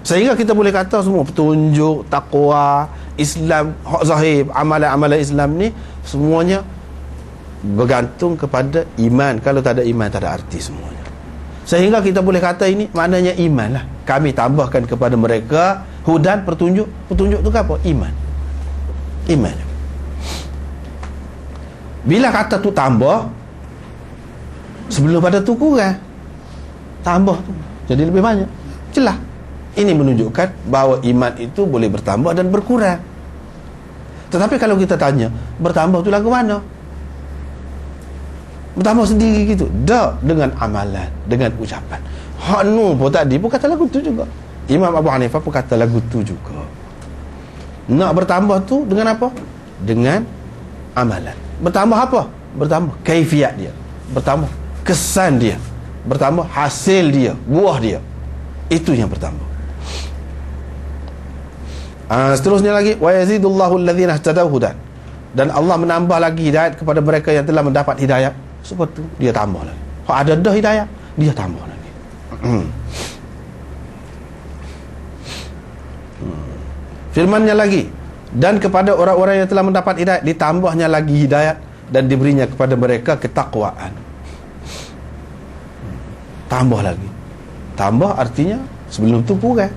Sehingga kita boleh kata semua petunjuk, takwa, Islam, hak zahir, amalan-amalan Islam ni semuanya bergantung kepada iman. Kalau tak ada iman, tak ada arti semuanya. Sehingga kita boleh kata ini maknanya iman lah. Kami tambahkan kepada mereka hudan, petunjuk. Petunjuk tu apa? Iman. Iman. Bila kata tu tambah, sebelum pada tu kurang, tambah tu jadi lebih banyak. Jelas. Ini menunjukkan bahawa iman itu boleh bertambah dan berkurang. Tetapi kalau kita tanya, bertambah tu lagu mana? Bertambah sendiri gitu? Tak, dengan amalan, dengan ucapan. Hak nu pun tadi pun kata lagu tu juga. Imam Abu Hanifah pun kata lagu tu juga. Nak bertambah tu dengan apa? Dengan amalan. Bertambah apa? Bertambah kaifiat dia, bertambah kesan dia, bertambah hasil dia, buah dia. Itu yang bertambah. Seterusnya lagi, wa yazidullahu alladhina ihtadaw hudan, dan Allah menambah lagi hidayat kepada mereka yang telah mendapat hidayat. Sebab tu dia tambah lagi. Kalau ada dah hidayat, dia tambah lagi. Firman-Nya lagi, dan kepada orang-orang yang telah mendapat hidayat ditambahnya lagi hidayat dan diberinya kepada mereka ketakwaan. Tambah lagi. Tambah artinya sebelum tu kurang.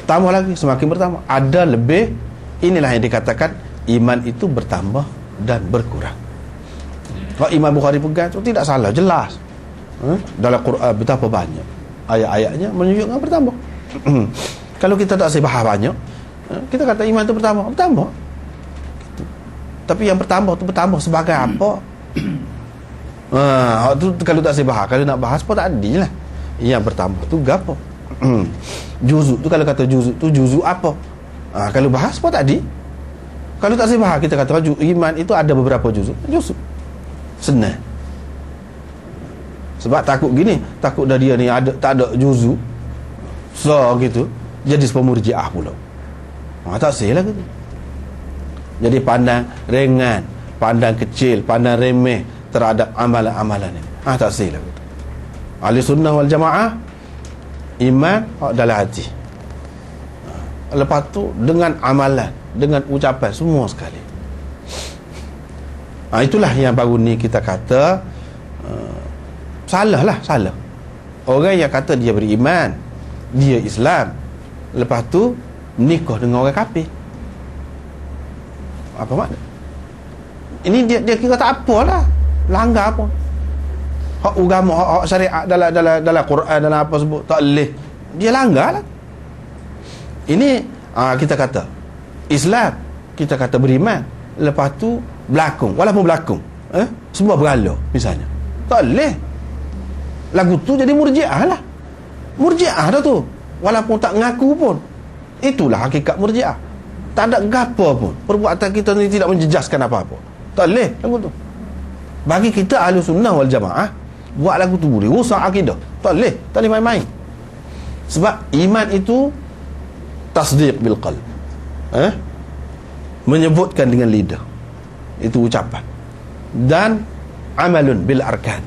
Tambah lagi, semakin bertambah. Ada lebih. Inilah yang dikatakan iman itu bertambah dan berkurang. Kalau Imam Bukhari pegang itu tidak salah, jelas. Dalam Quran betapa banyak ayat-ayatnya menunjukkan bertambah. Kalau kita tak sebahas banyak, kita kata iman itu bertambah. Bertambah. Tapi yang bertambah itu bertambah sebagai apa? Tu kalau tak sebahas, kalau nak bahas pun tak adil lah. Yang bertambah tu gapo? Juzuk tu, kalau kata juzuk tu juzuk apa? Kalau bahas pun tak adil. Kalau tak sebahas, kita kata iman itu ada beberapa juzuk. Juzuk senang. Sebab takut gini, takut dah dia ni ada tak ada juzuk, so gitu jadi pemurjiah pula. Tak sahlah gitu. Jadi pandang ringan, pandang kecil, pandang remeh terhadap amalan-amalan ini. Tak sahlah gitu. Ahli sunnah wal jamaah, iman dalam hati. Lepas tu dengan amalan, dengan ucapan, semua sekali. Itulah yang baru ni kita kata salah lah, salah. Orang yang kata dia beriman, dia Islam, lepas tu nikah dengan orang kafir, apa makna? Ini dia kira tak apalah, langgar apa? Hak agama, hak syariat dalam Quran, dalam apa sebut tak boleh, dia langgar lah. Ini kita kata Islam, kita kata beriman, lepas tu berlakon, walaupun berlakon semua berhala misalnya, tak boleh. Lagu tu jadi murjiah lah. Murjiah dah tu, walaupun tak ngaku pun. Itulah hakikat murjiah. Tak ada gapo pun, perbuatan kita ni tidak menjejaskan apa-apa. Tak boleh lagu tu. Bagi kita ahli sunnah wal jamaah, buat lagu tu boleh rosak akidah. Tak boleh, tak boleh main-main. Sebab iman itu tasdiq bil qalb, menyebutkan dengan lidah, itu ucapan, dan amalun bil arkan,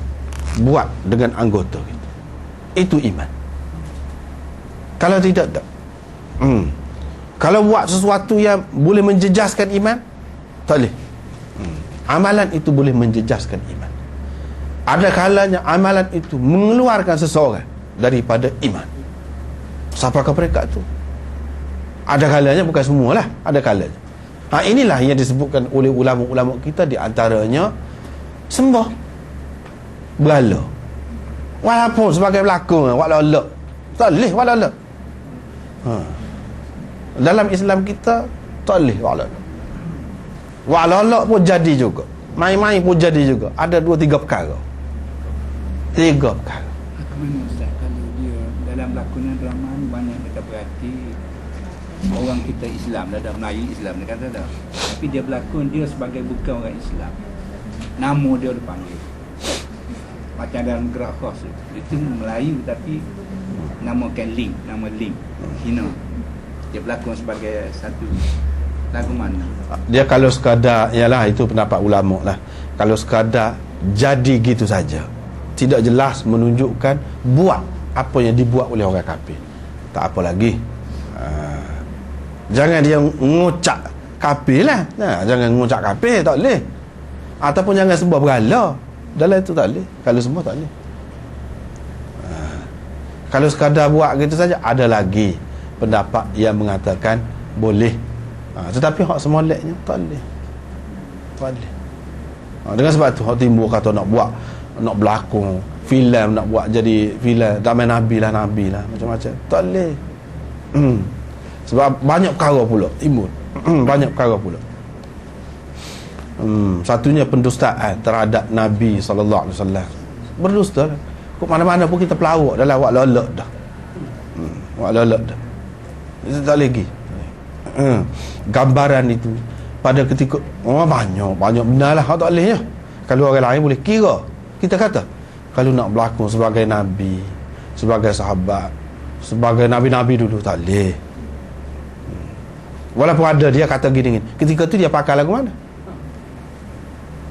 buat dengan anggota gitu. Itu iman. Kalau tidak tak. Kalau buat sesuatu yang boleh menjejaskan iman, tak boleh. Amalan itu boleh menjejaskan iman. Ada kalanya amalan itu mengeluarkan seseorang daripada iman. Siapakah mereka itu? Ada kalanya, bukan semualah, ada kalanya. Inilah yang disebutkan oleh ulama-ulama kita, di antaranya sembah berhala, walaupun sebagai pelakon, walau tak boleh, walau dalam Islam kita tak boleh walau pun jadi juga, main-main pun jadi juga. Ada 2-3 perkara. 3 perkara. Mana Ustaz, kalau dia dalam lakonan drama ni banyak kita berhati orang kita Islam, dalam Melayu Islam dia kata dah, tapi dia berlakon dia sebagai bukan orang Islam, nama dia dipanggil macam dalam gerak khas itu Melayu, tapi nama Link, nama Link Cina, dia berlakon sebagai satu lagu mana. Dia kalau sekadar, ialah itu pendapat ulama lah, kalau sekadar jadi gitu saja, tidak jelas menunjukkan buat apa yang dibuat oleh orang kafir, tak apa lagi. Jangan dia ngucap kafir lah. Jangan ngucap kafir, tak boleh. Ataupun jangan sembah berhala. Dalam itu tak boleh. Kalau sembah tak boleh. Kalau sekadar buat gitu saja, ada lagi pendapat yang mengatakan boleh. Tetapi hak semoleknya tak boleh. Tak boleh. Dengan sebab tu hak timbul kata nak buat, nak berlakon filem, nak buat jadi filem damai nabi lah macam-macam. Tak boleh. Sebab banyak perkara pula timbul. Banyak perkara pula. Satunya pendustaan terhadap Nabi sallallahu alaihi wasallam. Berdusta lah. Kok mana-mana pun kita pelawak dalam wak lolok dah. Wak lolok dah. Itu tak lagi. Gambaran itu pada ketika banyak benar lah, tak boleh ya. Kalau orang lain boleh kira, kita kata kalau nak berlakon sebagai nabi, sebagai sahabat, sebagai nabi-nabi dulu, tak boleh. Walaupun ada dia kata gini, ketika tu dia pakai lagu mana?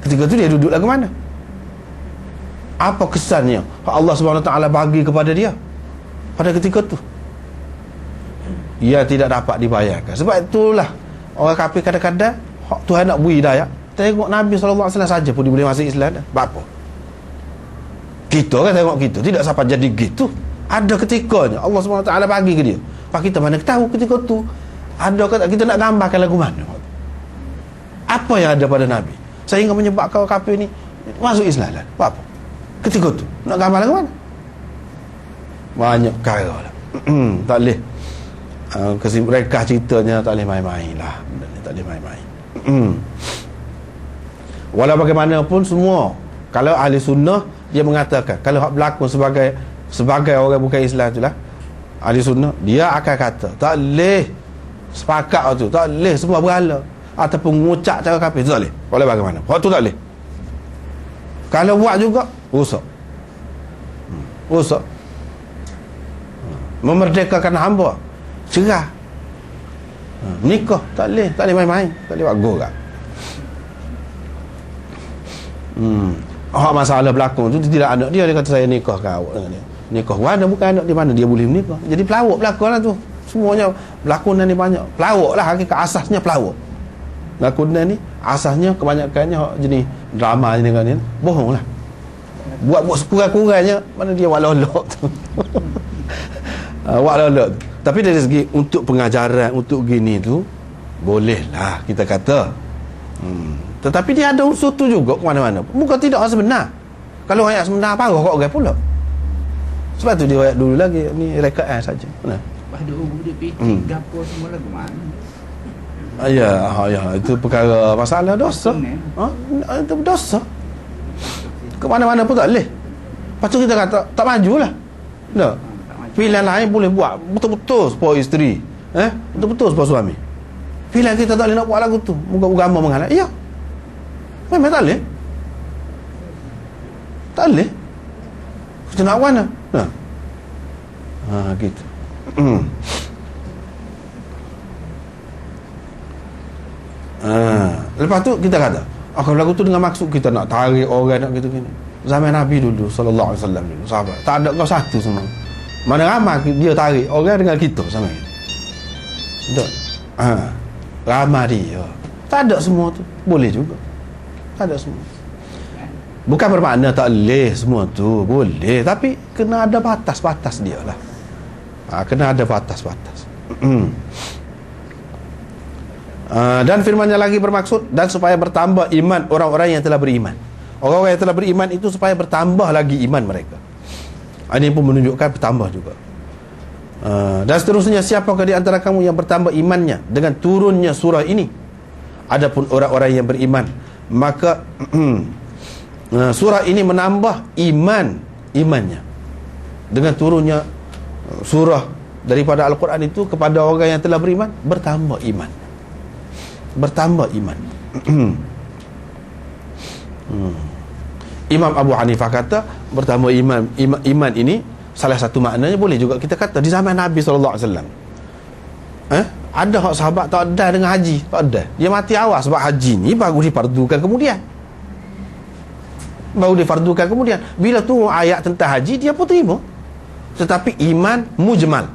Ketika tu dia duduk lagu mana? Apa kesannya Allah Subhanahu Wa Taala bagi kepada dia pada ketika tu? Ia tidak dapat dibayarkan. Sebab itulah orang kafir kadang-kadang Tuhan nak beri hidayah, tengok Nabi SAW saja pun dia boleh masuk Islam dah. Apa? Kita kan tengok kita tidak sampai jadi gitu. Ada ketikanya Allah SWT bagi ke dia. Pak kita mana tahu ketika tu ada kata kita nak gambarkan lagu mana. Apa yang ada pada Nabi sehingga menyebabkan orang kafir ni masuk Islam lah. Apa? Ketika tu nak gambar lagu mana? Banyak perkara lah. Tak boleh. Mereka ceritanya tak boleh main-main lah. Tak boleh main-main. Walau bagaimanapun semua, kalau ahli sunnah dia mengatakan kalau hak berlakon sebagai orang bukan Islam itulah ahli sunnah, dia akan kata tak boleh sepakat tu, tak boleh semua berhala ataupun mengucap cara kafir, tak boleh. Walau bagaimana hak tu tak boleh. Kalau buat juga rosak. Memerdekakan hamba, cerah, nikah, tak boleh main-main, tak boleh buat gorak. Masalah berlakon tu tidak anak dia kata saya nikahkan awak dengan dia. Nikah mana bukan anak di mana dia boleh menikah. Jadi pelawak berlakon lah tu. Semuanya berlakonan ni banyak. Pelawak lah hakikat asasnya pelawak. Berlakonan ni asasnya kebanyakannya jenis drama ni dengan ni. Bohong lah. Buat sekurang-kurangnya mana dia wak lolok tu. Wak lolok tu. Tapi dari segi untuk pengajaran, untuk gini tu boleh lah kita kata. Tetapi dia ada unsur tu juga ke mana-mana. Bukan tidak sebenar. Kalau ayat sebenar parah kau orang pula. Sebab tu dia ayat dulu lagi ni rekaan saja. Benar. Pada umur dia picit gapo semua lagu mana? Ya, itu perkara masalah dosa. Itu dosa. Ke mana-mana pun tak boleh. Lepas tu kita kata tak majulah. Tak. Pilihan lain boleh buat betul-betul supaya isteri, betul-betul supaya suami. Pilihan kita tak boleh nak buat lagu tu. Muka agama menghalang. Ya. Memang tak boleh. Tak boleh. Kita nak mana? Gitu. Lepas tu kita kata, kalau lagu tu dengan maksud kita nak tarik orang nak gitu-gitu. Zaman Nabi dulu sallallahu alaihi wasallam dulu, sahabat. Tak ada kau satu semua. Mana ramai dia tarik orang dengan kita sama kita. Betul. Ramai dia. Tak ada semua tu. Boleh juga. Tak ada semua. Bukan bermakna tak boleh semua tu. Boleh. Tapi kena ada batas-batas dia lah. Kena ada batas-batas. Dan firmannya lagi bermaksud dan supaya bertambah iman orang-orang yang telah beriman. Orang-orang yang telah beriman itu supaya bertambah lagi iman mereka. Ini pun menunjukkan bertambah juga. Dan seterusnya, siapakah di antara kamu yang bertambah imannya dengan turunnya surah ini? Adapun orang-orang yang beriman, maka surah ini menambah imannya dengan turunnya surah daripada Al-Quran itu kepada orang yang telah beriman, bertambah iman. Imam Abu Hanifah kata bertambah iman ini salah satu maknanya boleh juga kita kata di zaman Nabi SAW. Ada hak sahabat tak ada dengan haji, tak ada. Dia mati awal sebab haji ni baru difardukan kemudian. Bila tu ayat tentang haji dia pun terima. Tetapi iman mujmal.